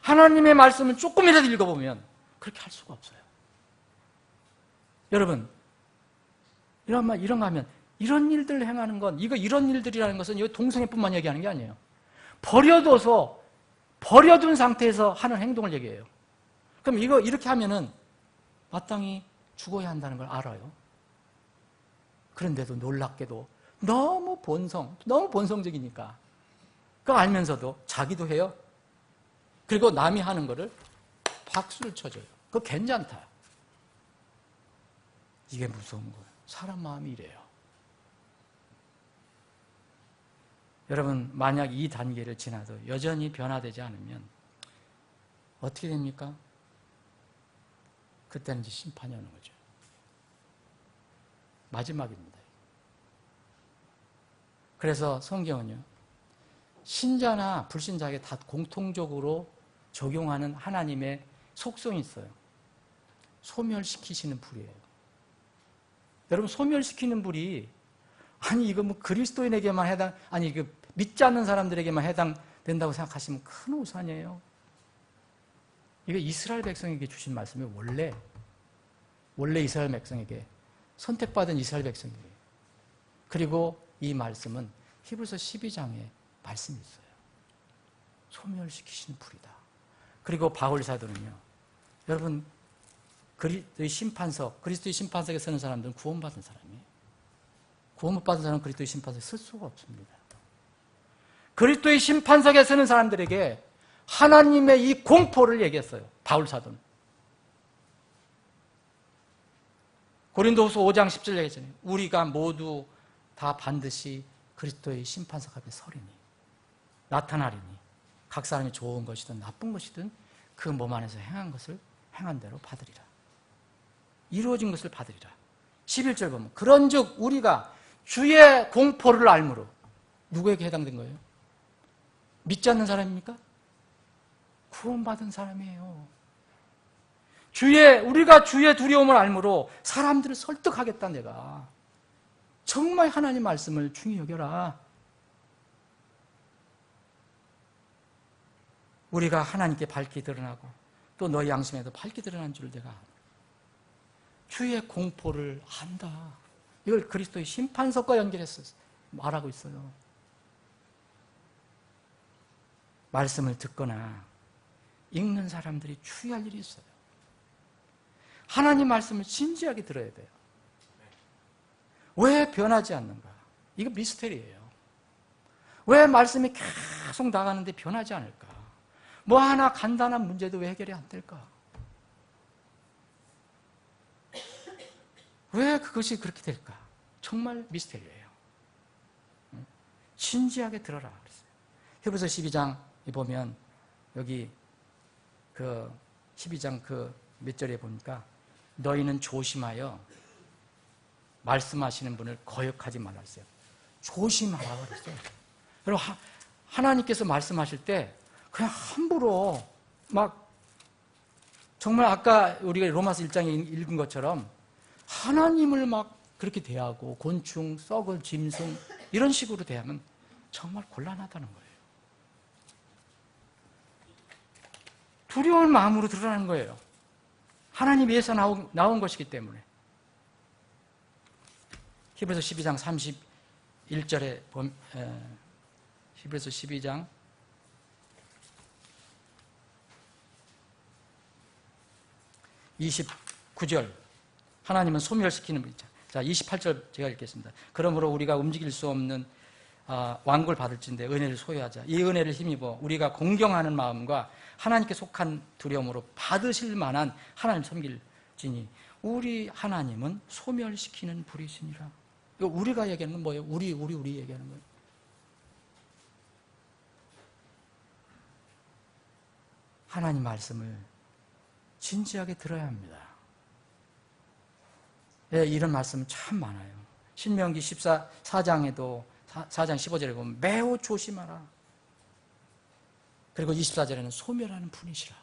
S1: 하나님의 말씀을 조금이라도 읽어보면 그렇게 할 수가 없어요. 여러분 이런 거 하면 이런 일들을 행하는 건 이런 일들이라는 것은 이 동성애뿐만 얘기하는 게 아니에요. 버려둔 상태에서 하는 행동을 얘기해요. 그럼 이렇게 하면은 마땅히 죽어야 한다는 걸 알아요. 그런데도 놀랍게도 너무 본성적이니까 그거 알면서도 자기도 해요. 그리고 남이 하는 거를 박수를 쳐줘요. 그거 괜찮다. 이게 무서운 거예요. 사람 마음이 이래요. 여러분 만약 이 단계를 지나도 여전히 변화되지 않으면 어떻게 됩니까? 그때는 이제 심판이 오는 거죠. 마지막입니다. 그래서 성경은요, 신자나 불신자에게 다 공통적으로 적용하는 하나님의 속성이 있어요. 소멸시키시는 불이에요. 여러분, 소멸시키는 불이, 이거 그리스도인에게만 믿지 않는 사람들에게만 해당된다고 생각하시면 큰 오산이에요. 이게 이스라엘 백성에게 주신 말씀이 원래 이스라엘 백성에게, 선택받은 이스라엘 백성에게. 그리고 이 말씀은 히브리서 12장에 말씀이 있어요. 소멸시키시는 불이다. 그리고 바울 사도는요, 여러분, 그리스도의 심판석에 서는 사람들은 구원받은 사람이에요. 구원 못 받은 사람은 그리스도의 심판석에 설 수가 없습니다. 그리스도의 심판석에 서는 사람들에게 하나님의 이 공포를 얘기했어요. 바울 사도는. 고린도후서 5장 10절 얘기했잖아요. 우리가 모두 다 반드시 그리스도의 심판석 앞에 서리니, 나타나리니, 각 사람이 좋은 것이든 나쁜 것이든 그 몸 안에서 행한 대로 받으리라. 이루어진 것을 받으리라. 11절 보면 그런즉 우리가 주의 공포를 알므로. 누구에게 해당된 거예요? 믿지 않는 사람입니까? 구원받은 사람이에요. 우리가 주의 두려움을 알므로 사람들을 설득하겠다. 내가 정말 하나님 말씀을 중히 여겨라. 우리가 하나님께 밝게 드러나고 또 너희 양심에도 밝게 드러난 줄 내가 주의 공포를 안다. 이걸 그리스도의 심판석과 연결해서 말하고 있어요. 말씀을 듣거나 읽는 사람들이 주의할 일이 있어요. 하나님 말씀을 진지하게 들어야 돼요. 왜 변하지 않는가? 이거 미스테리예요. 왜 말씀이 계속 나가는데 변하지 않을까? 하나 간단한 문제도 왜 해결이 안 될까? 왜 그것이 그렇게 될까? 정말 미스테리예요. 진지하게 들어라 그랬어요. 히브리서 12장에 보면 여기 12장 몇 절에 보니까 너희는 조심하여 말씀하시는 분을 거역하지 말라 그랬어요. 조심하라 그랬어요. 여러분, 하나님께서 말씀하실 때 그냥 함부로 정말 아까 우리가 로마서 1장에 읽은 것처럼 하나님을 그렇게 대하고 곤충, 썩을 짐승 이런 식으로 대하면 정말 곤란하다는 거예요. 두려운 마음으로 드러나는 거예요. 하나님 위해서 나온 것이기 때문에. 히브리서 12장 31절에 히브리서 12장 29절 하나님은 소멸시키는 분이죠. 자, 28절 제가 읽겠습니다. 그러므로 우리가 움직일 수 없는 왕국을 받을진대 은혜를 소유하자. 이 은혜를 힘입어 우리가 공경하는 마음과 하나님께 속한 두려움으로 받으실 만한 하나님 섬길지니 우리 하나님은 소멸시키는 불이시니라. 이거 우리가 얘기하는 건 뭐예요? 우리 얘기하는 거예요. 하나님 말씀을 진지하게 들어야 합니다. 예, 이런 말씀은 참 많아요. 신명기 14장에도 4장 15절에 보면 매우 조심하라. 그리고 24절에는 소멸하는 분이시라.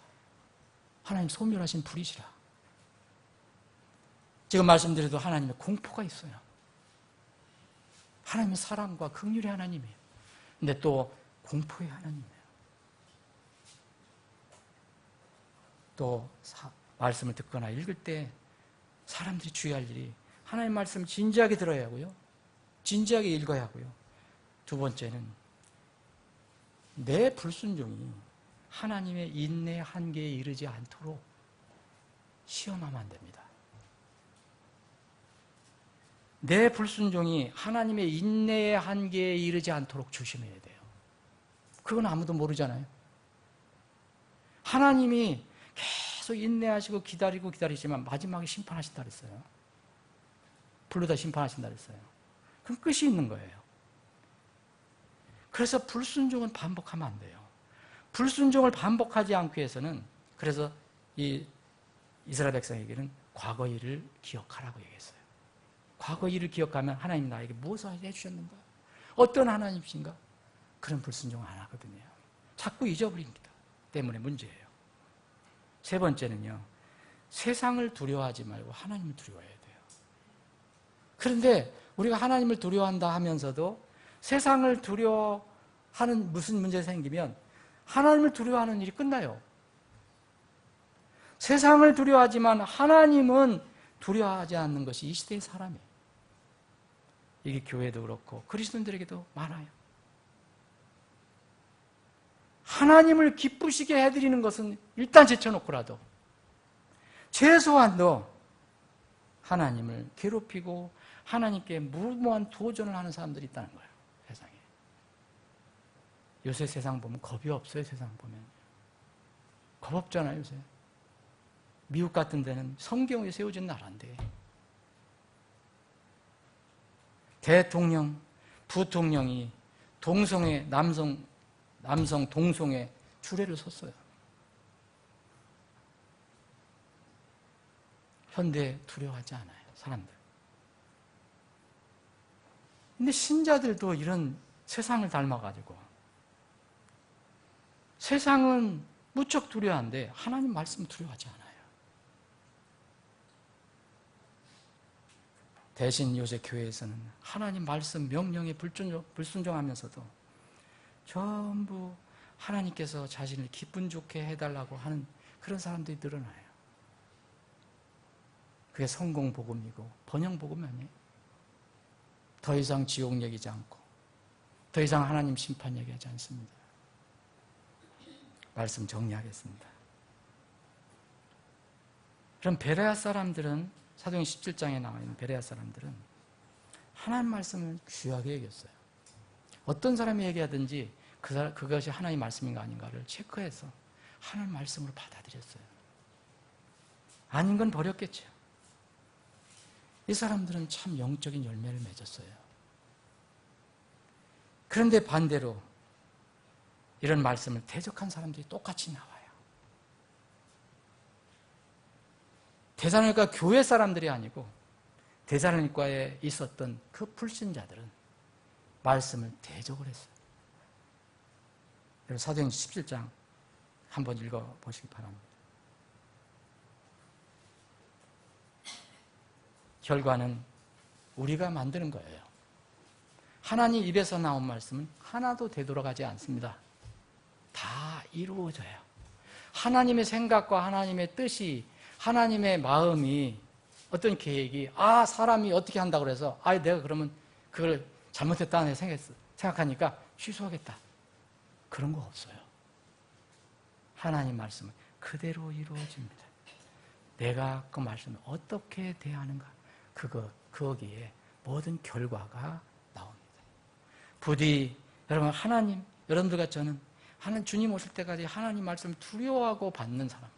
S1: 하나님 소멸하신 분이시라. 지금 말씀드려도 하나님의 공포가 있어요. 하나님은 사랑과 긍휼의 하나님이에요. 근데 또 공포의 하나님이에요. 또 말씀을 듣거나 읽을 때 사람들이 주의할 일이 하나님 말씀을 진지하게 들어야 하고요. 진지하게 읽어야 하고요. 두 번째는 내 불순종이 하나님의 인내 한계에 이르지 않도록 시험하면 안 됩니다. 내 불순종이 하나님의 인내의 한계에 이르지 않도록 조심해야 돼요. 그건 아무도 모르잖아요. 하나님이 계속 인내하시고 기다리지만 마지막에 심판하신다 그랬어요. 불러다 심판하신다 그랬어요. 그럼 끝이 있는 거예요. 그래서 불순종은 반복하면 안 돼요. 불순종을 반복하지 않기 위해서는 그래서 이 이스라엘 백성에게는 과거 일을 기억하라고 얘기했어요. 과거 일을 기억하면 하나님이 나에게 무엇을 해주셨는가? 어떤 하나님이신가? 그런 불순종을 안 하거든요. 자꾸 잊어버립니다. 때문에 문제예요. 세 번째는요. 세상을 두려워하지 말고 하나님을 두려워해야 돼요. 그런데 우리가 하나님을 두려워한다 하면서도 세상을 두려워하는 무슨 문제가 생기면 하나님을 두려워하는 일이 끝나요. 세상을 두려워하지만 하나님은 두려워하지 않는 것이 이 시대의 사람이에요. 이게 교회도 그렇고 그리스도인들에게도 많아요. 하나님을 기쁘시게 해드리는 것은 일단 제쳐놓고라도 최소한도 하나님을 괴롭히고 하나님께 무모한 도전을 하는 사람들이 있다는 거예요. 세상에. 요새 세상 보면 겁이 없어요. 세상 보면 겁 없잖아요. 요새 미국 같은 데는 성경에 세워진 나라인데 대통령, 부통령이 동성애 남성 동성애 주례를 섰어요. 현대에 두려워하지 않아요. 사람들. 근데 신자들도 이런 세상을 닮아가지고 세상은 무척 두려워한데 하나님 말씀은 두려워하지 않아요. 대신 요새 교회에서는 하나님 말씀 명령에 불순종하면서도 전부 하나님께서 자신을 기분 좋게 해달라고 하는 그런 사람들이 늘어나요. 그게 성공복음이고 번영복음이 아니에요. 더 이상 지옥 얘기하지 않고 더 이상 하나님 심판 얘기하지 않습니다. 말씀 정리하겠습니다. 그럼 베레아 사람들은 사도행 17장에 나와 있는 베레아 사람들은 하나님 말씀을 귀하게 여겼어요. 어떤 사람이 얘기하든지 그것이 하나님 말씀인가 아닌가를 체크해서 하나님 말씀으로 받아들였어요. 아닌 건 버렸겠죠. 이 사람들은 참 영적인 열매를 맺었어요. 그런데 반대로 이런 말씀을 대적한 사람들이 똑같이 나와요. 데살로니가 교회 사람들이 아니고 데살로니가에 있었던 그 불신자들은 말씀을 대적을 했어요. 그래서 사도행 17장 한번 읽어보시기 바랍니다. 결과는 우리가 만드는 거예요. 하나님 입에서 나온 말씀은 하나도 되돌아가지 않습니다. 다 이루어져요. 하나님의 생각과 하나님의 뜻이 하나님의 마음이 어떤 계획이 사람이 어떻게 한다고 그래서 내가 그러면 그걸 잘못했다는 생각하니까 취소하겠다. 그런 거 없어요. 하나님 말씀은 그대로 이루어집니다. 내가 그 말씀을 어떻게 대하는가 거기에 모든 결과가 나옵니다. 부디 여러분 하나님, 여러분들과 저는 하나님 주님 오실 때까지 하나님 말씀을 두려워하고 받는 사람,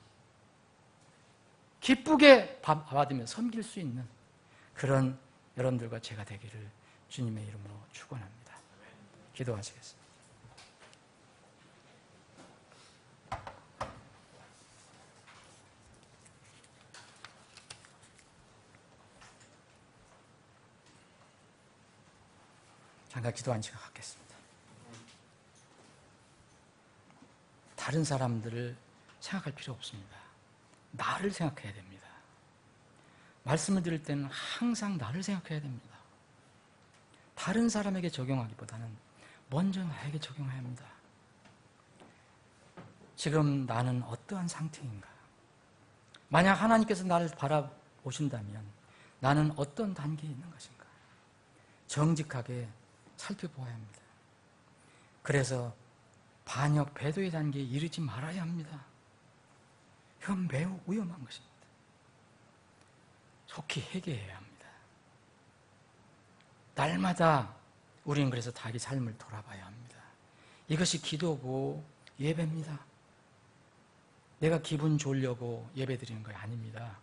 S1: 기쁘게 받으며 섬길 수 있는 그런 여러분들과 제가 되기를 주님의 이름으로 축원합니다. 기도하시겠습니다. 잠깐 기도한 시간 갖겠습니다. 다른 사람들을 생각할 필요 없습니다. 나를 생각해야 됩니다. 말씀을 드릴 때는 항상 나를 생각해야 됩니다. 다른 사람에게 적용하기보다는 먼저 나에게 적용해야 합니다. 지금 나는 어떠한 상태인가? 만약 하나님께서 나를 바라보신다면 나는 어떤 단계에 있는 것인가? 정직하게 살펴보아야 합니다. 그래서 반역, 배도의 단계에 이르지 말아야 합니다. 이건 매우 위험한 것입니다. 속히 회개해야 합니다. 날마다 우리는 그래서 자기 삶을 돌아봐야 합니다. 이것이 기도고 예배입니다. 내가 기분 좋으려고 예배 드리는 거 아닙니다.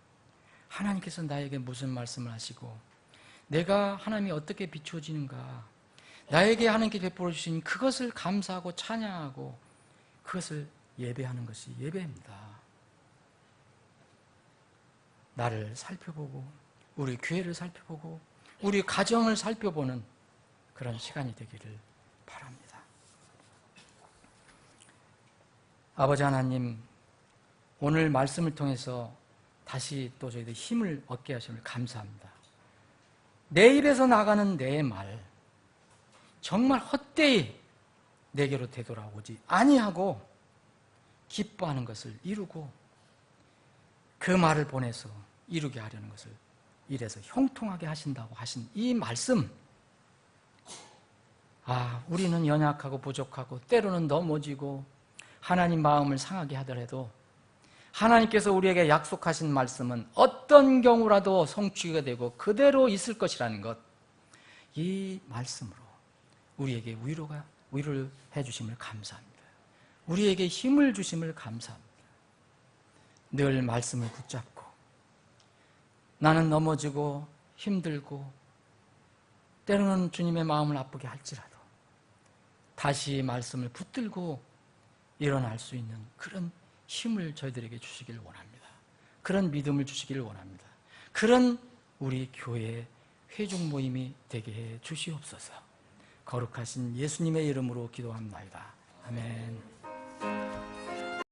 S1: 하나님께서 나에게 무슨 말씀을 하시고 내가 하나님이 어떻게 비춰지는가, 나에게 하나님께 베풀어 주신 그것을 감사하고 찬양하고 그것을 예배하는 것이 예배입니다. 나를 살펴보고 우리 교회를 살펴보고 우리 가정을 살펴보는 그런 시간이 되기를 바랍니다. 아버지 하나님, 오늘 말씀을 통해서 다시 또 저희들 힘을 얻게 하심을 감사합니다. 내 입에서 나가는 내 말 정말 헛되이 내게로 되돌아오지 아니하고 기뻐하는 것을 이루고 그 말을 보내서 이루게 하려는 것을 이래서 형통하게 하신다고 하신 이 말씀, 우리는 연약하고 부족하고 때로는 넘어지고 하나님 마음을 상하게 하더라도 하나님께서 우리에게 약속하신 말씀은 어떤 경우라도 성취가 되고 그대로 있을 것이라는 것, 이 말씀으로 우리에게 위로를 해주심을 감사합니다. 우리에게 힘을 주심을 감사합니다. 늘 말씀을 붙잡고 나는 넘어지고 힘들고 때로는 주님의 마음을 아프게 할지라도 다시 말씀을 붙들고 일어날 수 있는 그런 힘을 저희들에게 주시기를 원합니다. 그런 믿음을 주시기를 원합니다. 그런 우리 교회의 회중 모임이 되게 해 주시옵소서. 거룩하신 예수님의 이름으로 기도합니다. 아멘.